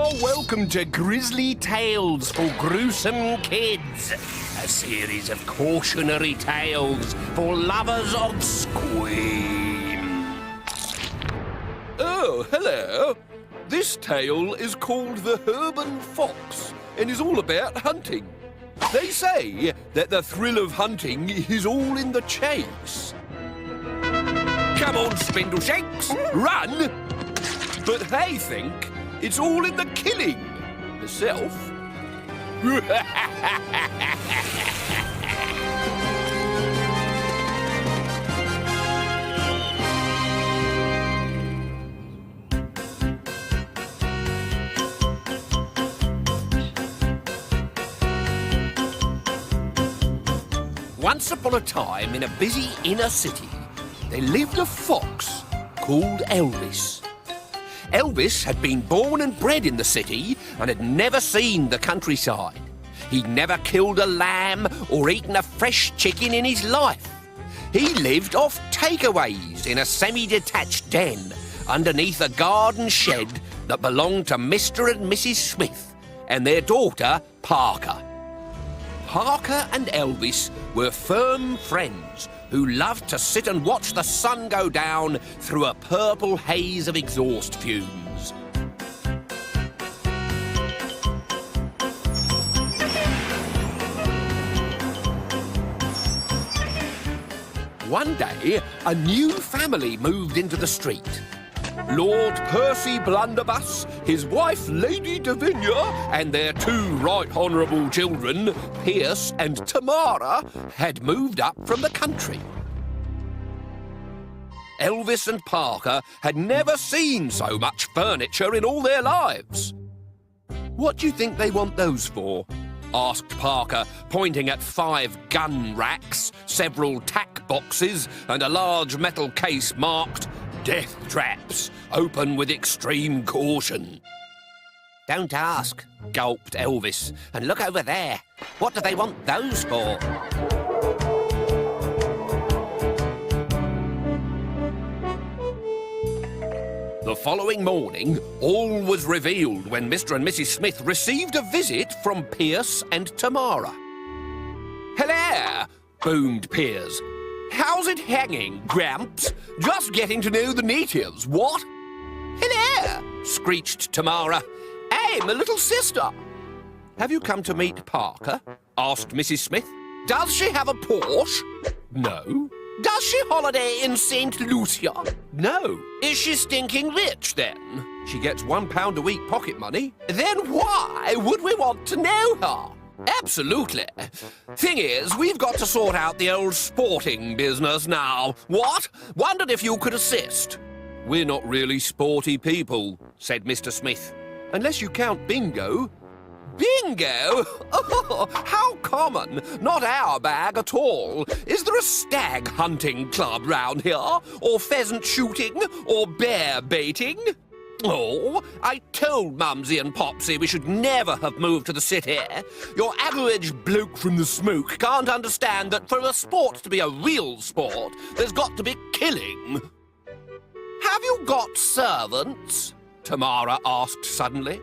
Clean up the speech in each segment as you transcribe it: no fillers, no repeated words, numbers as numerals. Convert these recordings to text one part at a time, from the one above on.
are welcome to Grizzly Tales for Gruesome Kids, a series of cautionary tales for lovers of scream. Oh, hello. This tale is called The Urban Fox and is all about hunting. They say that the thrill of hunting is all in the chase. Come on, Spindleshanks, run! But they think it's all in the killing. Myself. Once upon a time, in a busy inner city, there lived a fox called Elvis. Elvis had been born and bred in the city and had never seen the countryside. He'd never killed a lamb or eaten a fresh chicken in his life. He lived off takeaways in a semi-detached den underneath a garden shed that belonged to Mr. and Mrs. Smith and their daughter, Parker. Parker and Elvis were firm friends who loved to sit and watch the sun go down through a purple haze of exhaust fumes. One day, a new family moved into the street. Lord Percy Blunderbuss, his wife Lady Davinia, and their two right honourable children, Pierce and Tamara, had moved up from the country. Elvis and Parker had never seen so much furniture in all their lives. What do you think they want those for? Asked Parker, pointing at 5 gun racks, several tack boxes, and a large metal case marked "Death Traps, open with extreme caution." "Don't ask," gulped Elvis. "And look over there. What do they want those for?" The following morning, all was revealed when Mr. and Mrs. Smith received a visit from Pierce and Tamara. "Hello," boomed Pierce. "How's it hanging, Gramps? Just getting to know the natives, what?" "Hello," screeched Tamara. "I'm a little sister." "Have you come to meet Parker?" asked Mrs. Smith. "Does she have a Porsche?" "No." "Does she holiday in St. Lucia?" "No." "Is she stinking rich, then?" "She gets £1 a week pocket money." "Then why would we want to know her?" "Absolutely. Thing is, we've got to sort out the old sporting business now. What? Wondered if you could assist." "We're not really sporty people," said Mr. Smith. "Unless you count bingo." "Bingo? Oh, how common. Not our bag at all. Is there a stag hunting club round here? Or pheasant shooting? Or bear baiting? Oh, I told Mumsy and Popsy we should never have moved to the city. Your average bloke from the smoke can't understand that for a sport to be a real sport, there's got to be killing." "Have you got servants?" Tamara asked suddenly.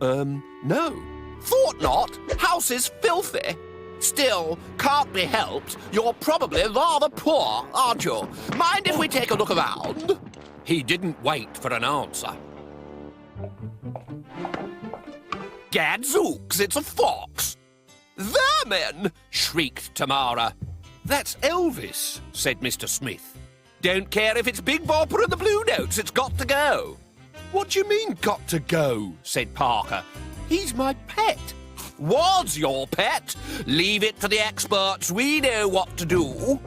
No." "Thought not. House is filthy. Still, can't be helped. You're probably rather poor, aren't you? Mind if we take a look around?" He didn't wait for an answer. "Gadzooks, it's a fox!" "Vermin!" shrieked Tamara. "That's Elvis," said Mr. Smith. "Don't care if it's Big Bopper and the Blue Notes, it's got to go." "What do you mean, got to go?" said Parker. "He's my pet." "Was your pet? Leave it to the experts. We know what to do."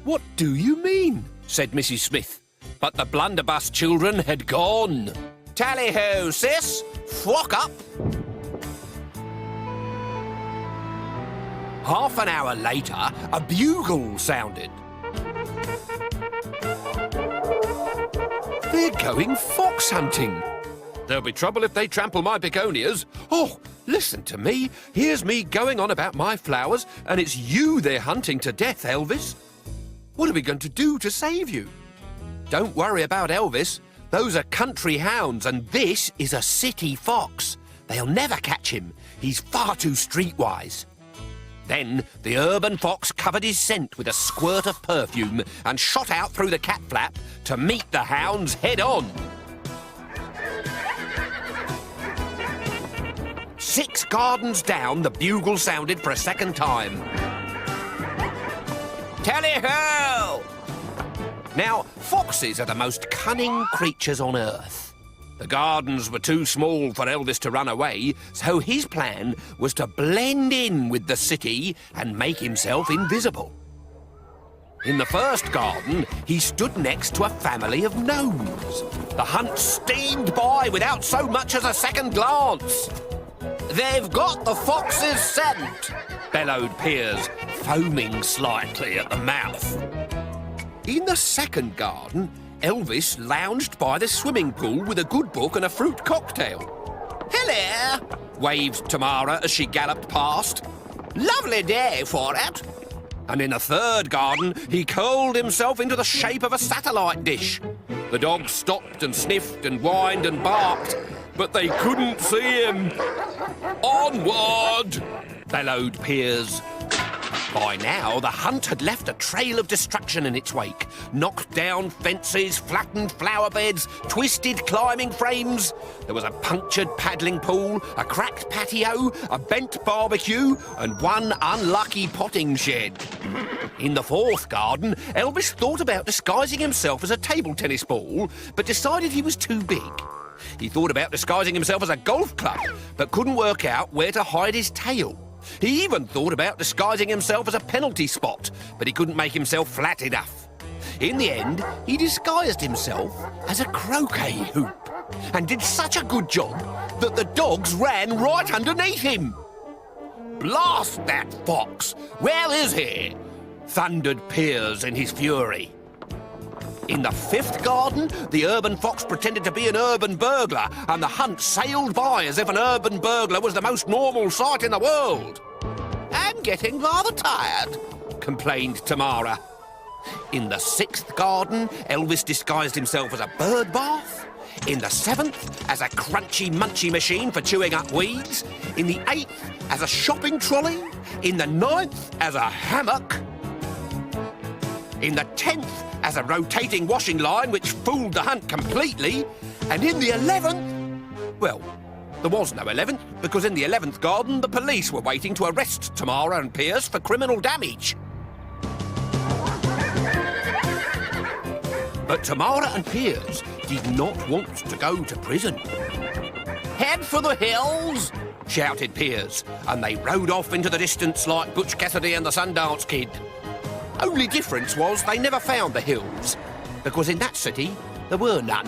"What do you mean?" said Mrs. Smith. But the Blunderbuss children had gone. "Tally-ho, sis! Flock up!" Half an hour later, a bugle sounded. "They're going fox hunting." "There'll be trouble if they trample my begonias." "Oh, listen to me. Here's me going on about my flowers, and it's you they're hunting to death, Elvis. What are we going to do to save you?" "Don't worry about Elvis. Those are country hounds, and this is a city fox. They'll never catch him. He's far too streetwise. Then the urban fox covered his scent with a squirt of perfume and shot out through the cat flap to meet the hounds head on. 6 gardens down, the bugle sounded for a second time. Tally-ho! Now, foxes are the most cunning creatures on earth. The gardens were too small for Elvis to run away, so his plan was to blend in with the city and make himself invisible. In the first garden, he stood next to a family of gnomes. The hunt steamed by without so much as a second glance. "They've got the fox's scent," bellowed Piers, foaming slightly at the mouth. In the second garden, Elvis lounged by the swimming pool with a good book and a fruit cocktail. "Hello," waved Tamara as she galloped past. "Lovely day for it." And in the third garden, he curled himself into the shape of a satellite dish. The dogs stopped and sniffed and whined and barked, but they couldn't see him. "Onward!" bellowed Piers. By now, the hunt had left a trail of destruction in its wake. Knocked down fences, flattened flower beds, twisted climbing frames. There was a punctured paddling pool, a cracked patio, a bent barbecue, and one unlucky potting shed. In the fourth garden, Elvis thought about disguising himself as a table tennis ball, but decided he was too big. He thought about disguising himself as a golf club, but couldn't work out where to hide his tail. He even thought about disguising himself as a penalty spot, but he couldn't make himself flat enough. In the end, he disguised himself as a croquet hoop, and did such a good job that the dogs ran right underneath him. "Blast that fox! Where is he?" thundered Piers in his fury. In the fifth garden, the urban fox pretended to be an urban burglar, and the hunt sailed by as if an urban burglar was the most normal sight in the world. "I'm getting rather tired," complained Tamara. In the sixth garden, Elvis disguised himself as a bird bath. In the seventh, as a crunchy munchy machine for chewing up weeds. In the eighth, as a shopping trolley. In the ninth, as a hammock. In the 10th, as a rotating washing line which fooled the hunt completely. And in the 11th... well, there was no 11th, because in the 11th garden the police were waiting to arrest Tamara and Piers for criminal damage. But Tamara and Piers did not want to go to prison. "Head for the hills!" shouted Piers, and they rode off into the distance like Butch Cassidy and the Sundance Kid. Only difference was they never found the hills, because in that city there were none.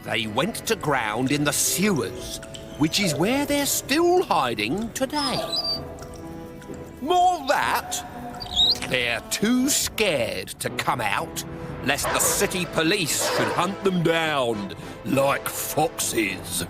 They went to ground in the sewers, which is where they're still hiding today. More that, they're too scared to come out, lest the city police should hunt them down like foxes.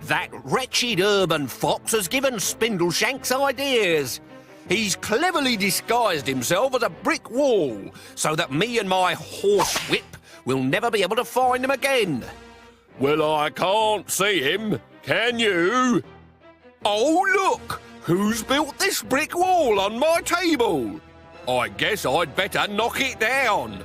That wretched urban fox has given Spindleshanks ideas. He's cleverly disguised himself as a brick wall, so that me and my horsewhip will never be able to find him again. "Well, I can't see him, can you?" "Oh, look! Who's built this brick wall on my table? I guess I'd better knock it down."